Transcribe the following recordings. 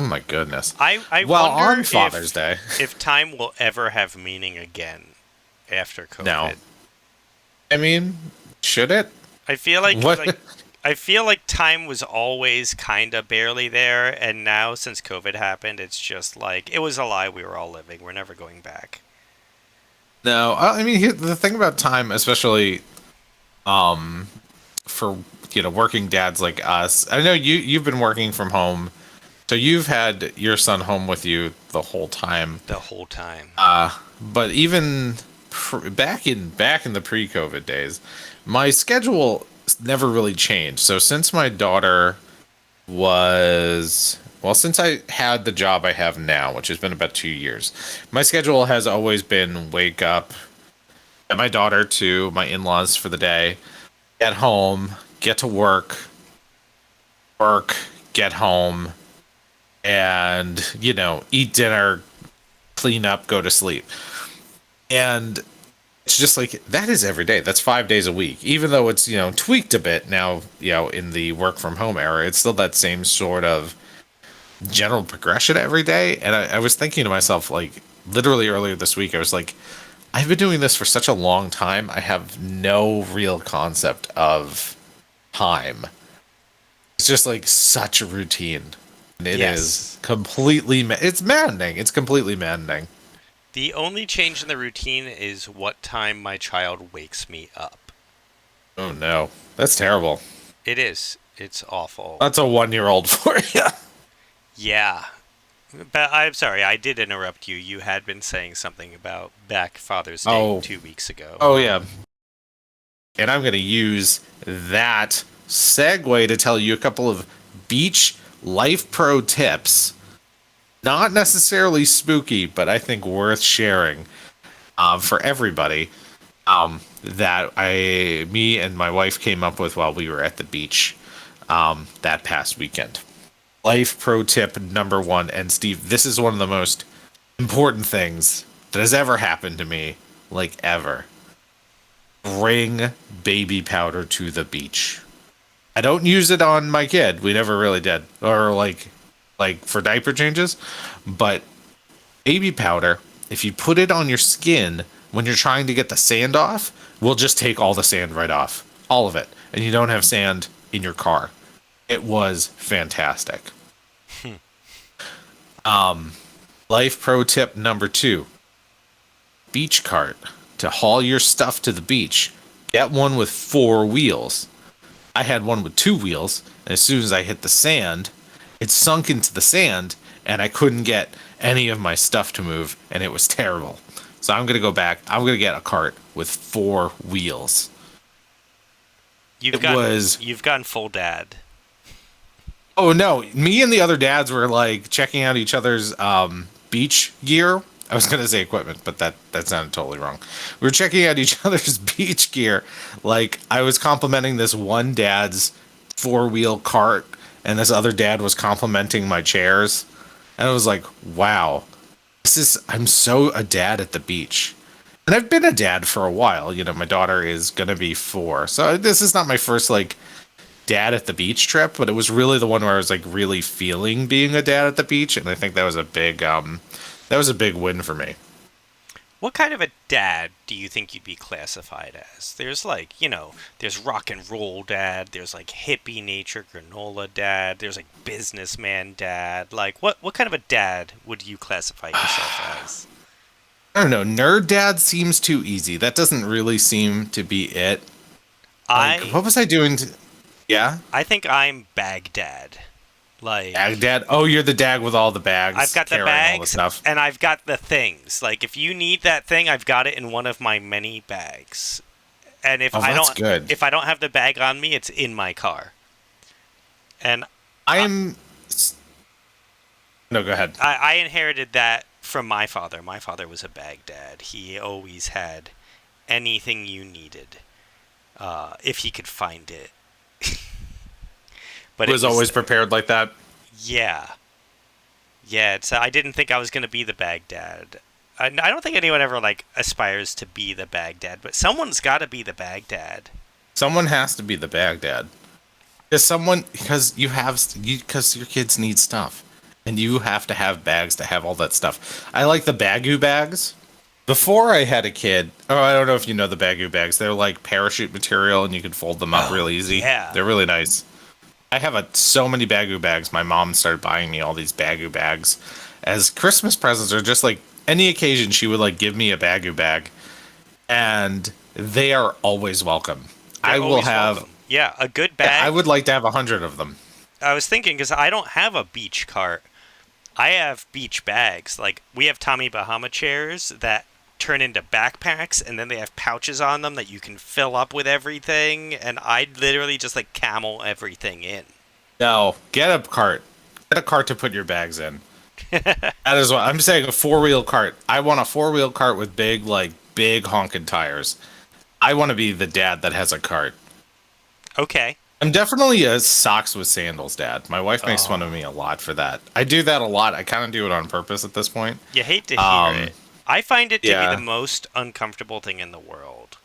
Oh my goodness. I Well, wonder on Father's Day. if time will ever have meaning again after No. COVID. I mean, should it? I feel like What? like I feel like time was always kind of barely there, and now since COVID happened, it's just like it was a lie we were all living. We're never going back. No. I mean, the thing about time, especially for working dads like us. I know you've been working from home, so you've had your son home with you the whole time. The whole time. But even back in the pre-COVID days, my schedule never really changed. So since my daughter was since I had the job I have now, which has been about 2 years, my schedule has always been wake up, get my daughter to my in-laws for the day, get home, get to work, get home, and eat dinner, clean up, go to sleep. And it's just like that is every day. That's 5 days a week. Even though it's, tweaked a bit now, in the work from home era, it's still that same sort of general progression every day. And I was thinking to myself, like, literally earlier this week, I was like, I've been doing this for such a long time. I have no real concept of time. It's just like such a routine. And it is Yes. it's maddening. It's completely maddening. The only change in the routine is what time my child wakes me up. Oh no. That's terrible. It is. It's awful. That's a 1-year-old for you. Yeah. But I'm sorry, I did interrupt you. You had been saying something about back Father's Day Oh. 2 weeks ago. Oh yeah. And I'm going to use that segue to tell you a couple of beach life pro tips. Not necessarily spooky, but I think worth sharing for everybody. That me and my wife came up with while we were at the beach that past weekend. Life pro tip number one, and Steve, this is one of the most important things that has ever happened to me, like ever. Bring baby powder to the beach. I don't use it on my kid. We never really did, or like for diaper changes, but baby powder, if you put it on your skin when you're trying to get the sand off, will just take all the sand right off. All of it. And you don't have sand in your car. It was fantastic. Life pro tip number 2. Beach cart. To haul your stuff to the beach, get one with 4 wheels. I had one with 2 wheels, and as soon as I hit the sand, it sunk into the sand, and I couldn't get any of my stuff to move, and it was terrible. So I'm going to go back. I'm going to get a cart with 4 wheels. You've It gotten was. you've gotten full dad. Oh no, me and the other dads were like checking out each other's beach gear. I was gonna say equipment, but that sounded totally wrong. We were checking out each other's beach gear. Like I was complimenting this one dad's 4-wheel cart, and this other dad was complimenting my chairs. And I was like, wow, I'm so a dad at the beach. And I've been a dad for a while. My daughter is gonna be 4, so this is not my first like dad at the beach trip, but it was really the one where I was like really feeling being a dad at the beach, and I think that was a big win for me. What kind of a dad do you think you'd be classified as? There's there's rock and roll dad, there's like hippie nature granola dad, there's like businessman dad. Like what kind of a dad would you classify yourself as? I don't know. Nerd dad seems too easy. That doesn't really seem to be it. Like, I what was I doing? Yeah, I think I'm Baghdad. bag Like dad. Oh, you're the dad with all the I've bags, got the carrying all the bags stuff. and I've got the things. Like if you need that thing, I've got it in one of my many bags. And Oh, that's good. if I don't have the bag on me, it's in my car. And I'm. No, go ahead. I inherited that from my father. My father was a Baghdad. He always had anything you needed, if he could find it. But Was always prepared like that. yeah, yeah. It's I didn't think I was gonna be the Baghdad. I don't think anyone ever like aspires to be the Baghdad, but someone's got to be the Baghdad. Someone has to be the bag dad. Because your kids need stuff. and you have to have bags to have all that stuff. I like the Baggu bags. Before I had a kid, oh, I don't know if you know the Baggu bags. They're like parachute material, and you can fold them up Oh real easy. yeah. They're really nice. I have so many Baggu bags. My mom started buying me all these Baggu bags as Christmas presents, or just like any occasion. She would like give me a Baggu bag, and they are always welcome. I They're will always have. welcome. Yeah, a good Yeah, I bag. would like to have 100 of them. I was thinking because I don't have a beach cart. I have beach bags. Like we have Tommy Bahama chairs that turn into backpacks, and then they have pouches on them that you can fill up with everything. And I literally just like camel everything in. No, get a cart. Get a cart to put your bags in. That is what I'm saying. A four-wheel cart. I want a four-wheel cart with big honking tires. I want to be the dad that has a cart. Okay. I'm definitely a socks with sandals dad. My wife makes fun of Oh, me a lot for that. I do that a lot. I kind of do it on purpose at this point. you hate to hear Um, it. I find it to be the yeah. most uncomfortable thing in the world.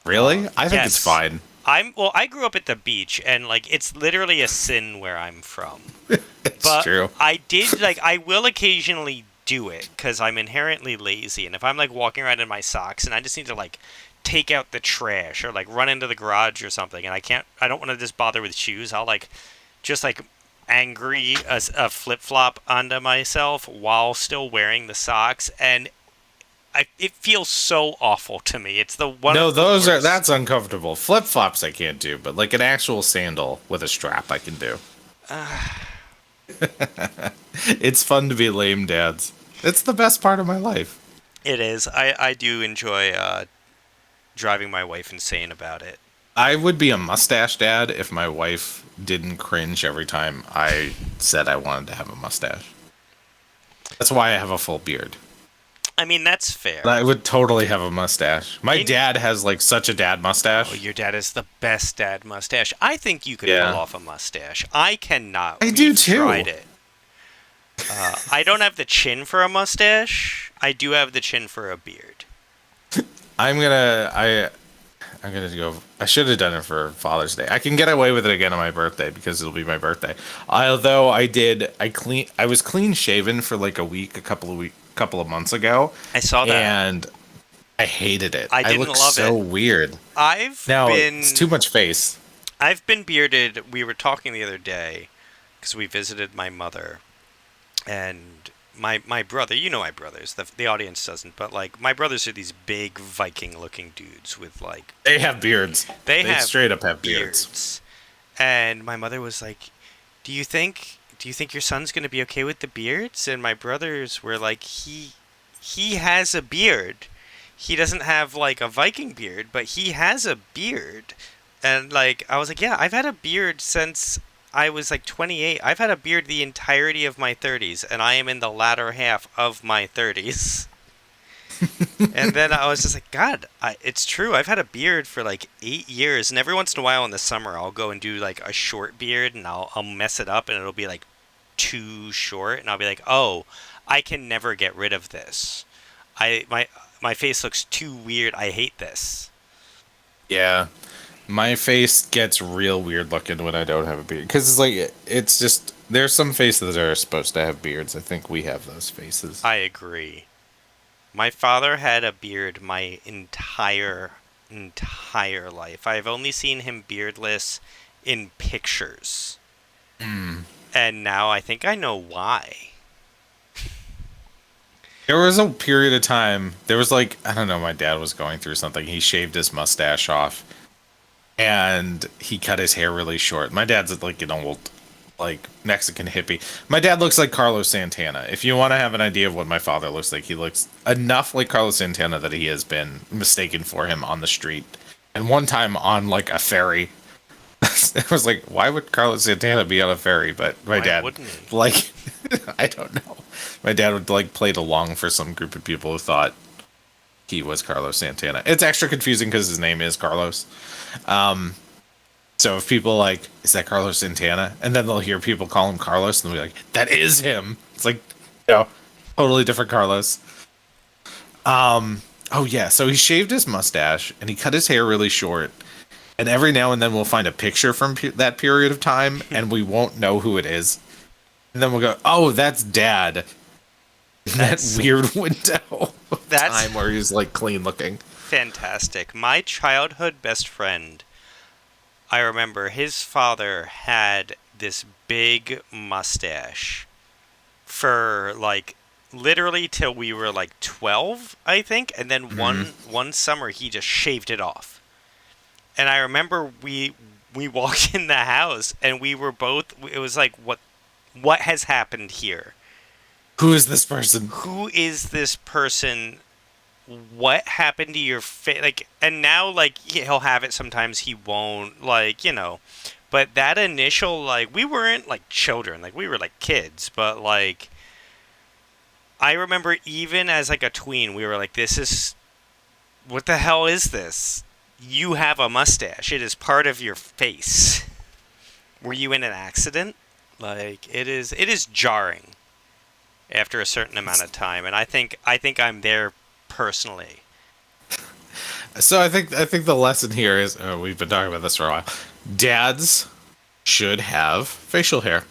Really? I think it's Yes. fine. I grew up at the beach, and like it's literally a sin where I'm from. It's But true. I will occasionally do it because I'm inherently lazy, and if I'm like walking around in my socks and I just need to like take out the trash or like run into the garage or something, and I don't want to just bother with shoes, I'll like just like angry a flip flop onto myself while still wearing the socks, and it feels so awful to me. It's the one No, of the those are worst. that's uncomfortable. Flip flops I can't do, but like an actual sandal with a strap I can do. It's fun to be lame dads. It's the best part of my life. It is. I do enjoy driving my wife insane about it. I would be a mustache dad if my wife didn't cringe every time I said I wanted to have a mustache. That's why I have a full beard. I mean, that's fair. I would totally have a mustache. My In- dad has like such a dad Oh, mustache. your dad is the best dad mustache. I think you could Yeah. pull off a mustache. I cannot. I do We've too. Tried it. I don't have the chin for a mustache. I do have the chin for a beard. I'm gonna go. I should have done it for Father's Day. I can get away with it again on my birthday because it'll be my birthday. Although I was clean shaven for like a week, couple of months ago, I saw that. and I hated it. I didn't look love so it. weird. I've Now been it's too much face. I've been bearded. We were talking the other day because we visited my mother and my brother. You know my brothers. The audience doesn't, but like my brothers are these big Viking looking dudes with like They have beards. they They have straight up have beards. And my mother was like, "Do you think your son's gonna be okay with the beards?" And my brothers were like, "He has a beard. He doesn't have like a Viking beard, but he has a beard." And like I was like, "Yeah, I've had a beard since I was like 28. I've had a beard the entirety of my 30s, and I am in the latter half of my 30s." And then I was just like, God, it's true. I've had a beard for like 8 years, and every once in a while in the summer, I'll go and do like a short beard, and I'll mess it up, and it'll be like too short, and I'll be like, oh, I can never get rid of this. My face looks too weird. I hate this. Yeah. My face gets real weird looking when I don't have a beard because it's like it's just there's some faces that are supposed to have beards. I think we have those faces. I agree. My father had a beard my entire life. I've only seen him beardless in pictures. And now I think I know why. There was a period of time. There was like I don't know. My dad was going through something. He shaved his mustache off, and he cut his hair really short. My dad's like an old, like Mexican hippie. My dad looks like Carlos Santana. If you want to have an idea of what my father looks like, he looks enough like Carlos Santana that he has been mistaken for him on the street. And one time on like a ferry, it was like, why would Carlos Santana be on a ferry? But my Why dad, wouldn't he? like, I don't know. My dad would like played along for some group of people who thought he was Carlos Santana. It's extra confusing because his name is Carlos. So if people like, is that Carlos Santana? And then they'll hear people call him Carlos and they'll be like, that is him. It's like, no, totally different Carlos. Oh yeah, so he shaved his mustache and he cut his hair really short. And every now and then we'll find a picture from that period of time and we won't know who it is. And then we'll go, oh, that's dad. In that That's weird window of that's time where he's like clean looking. fantastic. My childhood best friend, I remember his father had this big mustache for like literally till we were like 12, I think, and then Hmm. one summer he just shaved it off. And I remember we walked in the house and we were both, it was like what has happened here? Who is this person? Who is this person? What happened to your face? Like, and now, like, he'll have it sometimes, he won't, like, but that initial, like, we weren't like children, like we were like kids, but like I remember even as like a tween, we were like, this is, what the hell is this? You have a mustache, it is part of your face. Were you in an accident? Like, it is jarring after a certain amount of time, and I think I'm there personally. So I think the lesson here is we've been talking about this for a while. Dads should have facial hair.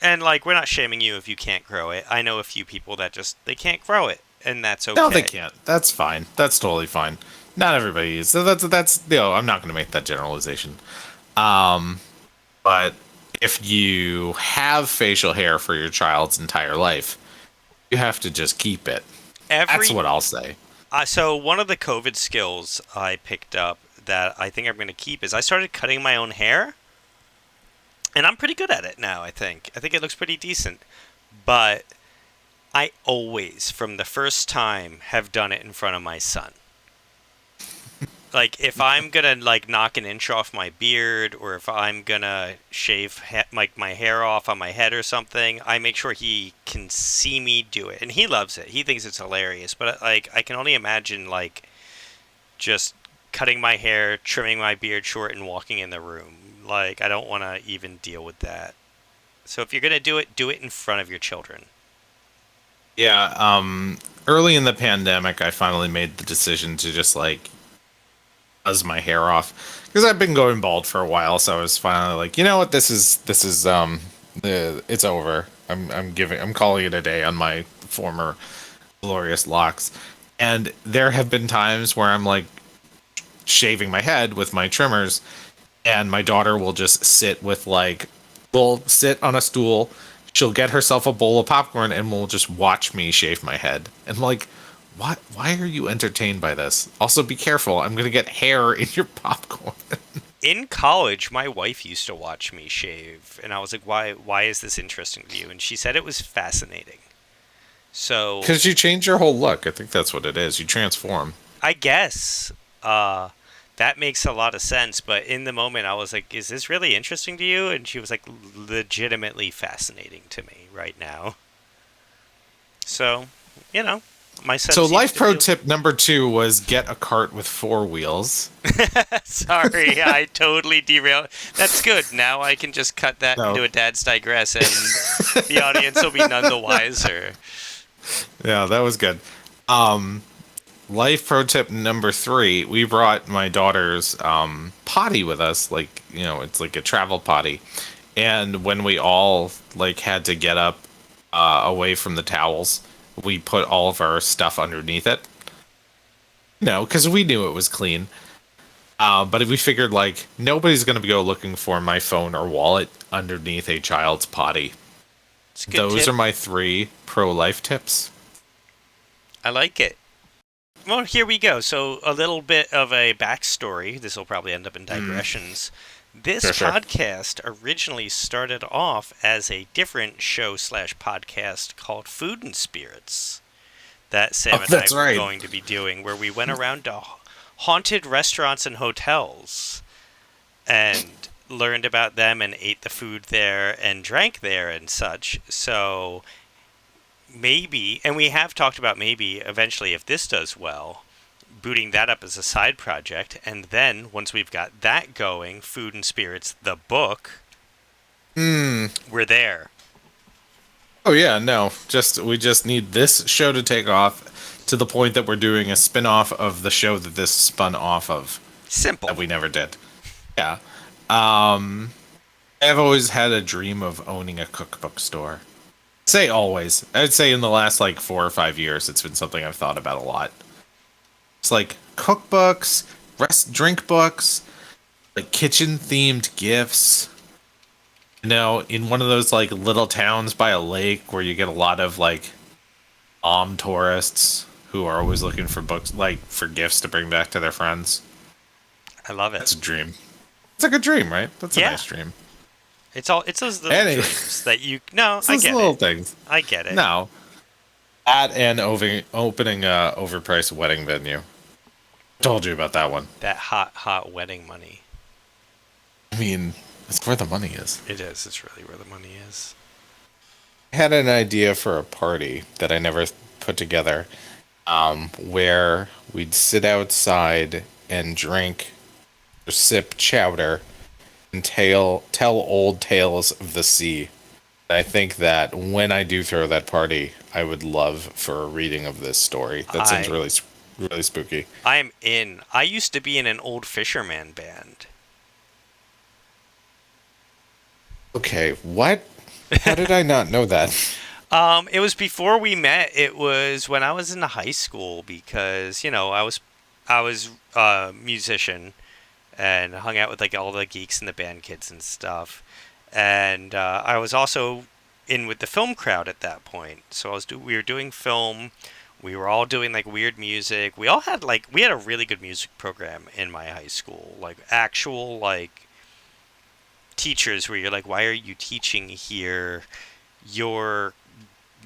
And like, we're not shaming you if you can't grow it. I know a few people that just they can't grow it, and that's No, they okay. can't. That's fine. That's totally fine. Not everybody is. So that's I'm not going to make that generalization. Um, but if you have facial hair for your child's entire life, you have to just keep it. That's Every what I'll say. so one of the COVID skills I picked up that I think I'm going to keep is I started cutting my own hair, and I'm pretty good at it now. I think it looks pretty decent, but I always, from the first time, have done it in front of my son. Like, if I'm gonna like knock an inch off my beard, or if I'm gonna shave like my hair off on my head or something, I make sure he can see me do it, and he loves it. He thinks it's hilarious. But like, I can only imagine like just cutting my hair, trimming my beard short, and walking in the room. Like, I don't want to even deal with that. So if you're gonna do it in front of your children. Yeah. Early in the pandemic, I finally made the decision to just like buzz my hair off because I've been going bald for a while. So I was finally like, you know what, this is it's over. I'm calling it a day on my former glorious locks. And there have been times where I'm like shaving my head with my trimmers, and my daughter will just sit with like, will sit on a stool. She'll get herself a bowl of popcorn and will just watch me shave my head. And I'm like, what? Why are you entertained by this? Also, be careful. I'm gonna get hair in your popcorn. In college, my wife used to watch me shave, and I was like, "Why is this interesting to you?" And she said it was fascinating. So Because you change your whole look. I think that's what it is. You transform. I guess that makes a lot of sense. But in the moment, I was like, "Is this really interesting to you?" And she was like, "Legitimately fascinating to me right now." So, you know, my son So, seems life to pro feel. tip number 2 was get a cart with 4 wheels. Sorry, I totally derailed. That's good. Now I can just cut that No, into a dad's digress, and the audience will be none the wiser. yeah, that was good. Um, Life pro tip number 3: we brought my daughter's potty with us. Like, it's like a travel potty. And when we all like had to get up away from the towels, we put all of our stuff underneath it. Because we knew it was clean. But we figured like nobody's gonna go looking for my phone or wallet underneath a child's potty. It's a good Those tip. are my 3 pro life tips. I like it. Well, here we go. So, a little bit of a backstory. This will probably end up in Mm, digressions. This sure, sure. podcast originally started off as a different show slash podcast called Food and Spirits that Sam Oh, and I that's were right. going to be doing, where we went around to haunted restaurants and hotels and learned about them and ate the food there and drank there and such. So maybe, and we have talked about maybe eventually, if this does well, booting that up as a side project, and then once we've got that going, Food and Spirits the book, Hmm. we're there. Oh yeah, no. We just need this show to take off to the point that we're doing a spin-off of the show that this spun off of Simple. that we never did. Yeah. Um I've always had a dream of owning a cookbook store. Say always. I'd say in the last like 4 or 5 years, it's been something I've thought about a lot. It's like cookbooks, rest drink books, like kitchen themed gifts. In one of those like little towns by a lake where you get a lot of like tourists who are always looking for books, like for gifts to bring back to their friends. I love it. That's a dream. It's like a dream, right? That's a Yeah. nice dream. It's those little Anyway, dreams that you. No, it's I those get little it. things. I get it. No, at and opening a overpriced wedding venue. Told you about that one. That hot wedding money. I mean, that's where the money is. It is. It's really where the money is. I had an idea for a party that I never put together, where we'd sit outside and drink or sip chowder and tell old tales of the sea. I think that when I do throw that party, I would love for a reading of this story. That sounds I really spooky. I am in. I used to be in an old fisherman band. Okay, what? How did I not know that? It was before we met. It was when I was in high school because I was a musician and hung out with like all the geeks and the band kids and stuff. And I was also in with the film crowd at that point. So we were doing film. We were all doing like weird music. We all had we had a really good music program in my high school. Like actual like teachers where you're like, why are you teaching here? Your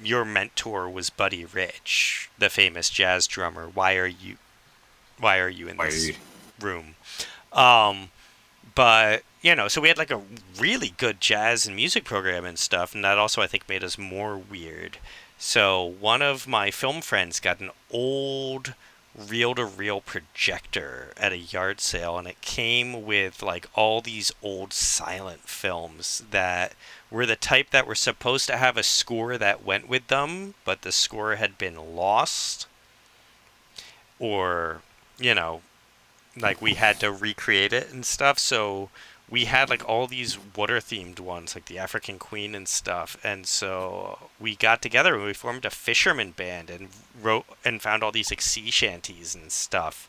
your mentor was Buddy Rich, the famous jazz drummer. Why are you in Why are this you- room? Um, but so we had like a really good jazz and music program and stuff, and that also I think made us more weird. So one of my film friends got an old reel-to-reel projector at a yard sale, and it came with like all these old silent films that were the type that were supposed to have a score that went with them, but the score had been lost, or you know like we had to recreate it and stuff. So we had like all these water themed ones, like the African Queen and stuff. And so we got together and we formed a fisherman band and wrote and found all these like sea shanties and stuff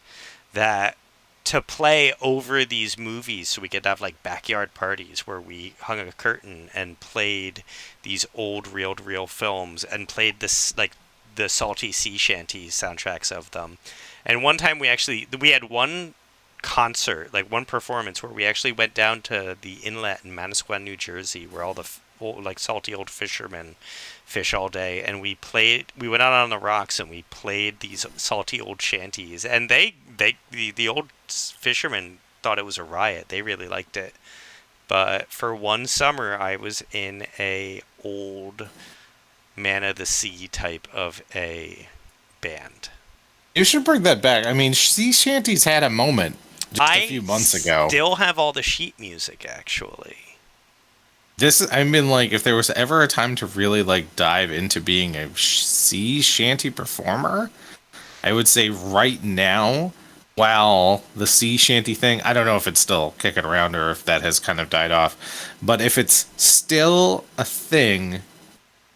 that to play over these movies so we could have like backyard parties where we hung a curtain and played these old reel to reel films and played this like the salty sea shanty soundtracks of them. And one time we had one concert, like one performance where we actually went down to the inlet in Manasquan, New Jersey, where all the old, like salty old fishermen fish all day, and we went out on the rocks and we played these salty old shanties, and the old fishermen thought it was a riot. They really liked it. But for one summer, I was in a old Man of the Sea type of a band. You should bring that back. I mean, sea shanties had a moment just a few months ago. Still have all the sheet music, actually. I mean, like, if there was ever a time to really like dive into being a sea shanty performer, I would say right now. While the sea shanty thing, I don't know if it's still kicking around or if that has kind of died off, but if it's still a thing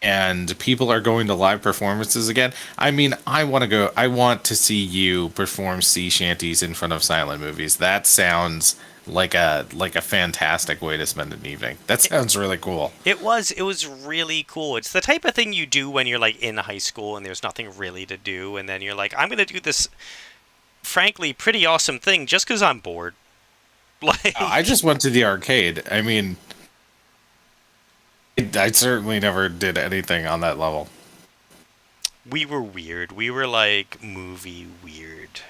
and people are going to live performances again, I mean, I want to go. I want to see you perform sea shanties in front of silent movies. That sounds like a fantastic way to spend an evening. That sounds really cool. It was really cool. It's the type of thing you do when you're like in high school and there's nothing really to do, and then you're like, I'm gonna do this, frankly, pretty awesome thing just because I'm bored. Like, I just went to the arcade. I mean, I certainly never did anything on that level. we were weird. We were like movie weird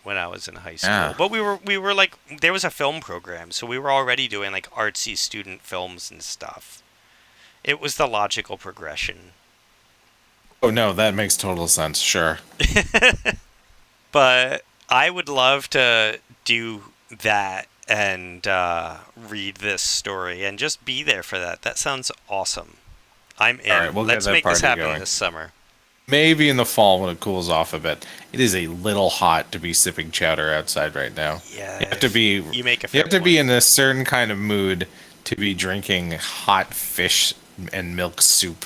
when I was in high school. Yeah. But we were like there was a film program, so we were already doing like artsy student films and stuff. It was the logical progression. Oh no, that makes total sense. Sure. But I would love to do that and read this story and just be there for that. That sounds awesome. I'm in. All right, we'll get Let's that make this party happen going. this summer. Maybe in the fall when it cools off a bit. It is a little hot to be sipping chowder outside right now. Yeah. You have to be You make a you fair have to be point. in a certain kind of mood to be drinking hot fish and milk soup.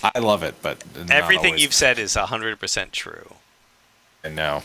I love it, but not Everything always. you've said is 100% true. And no.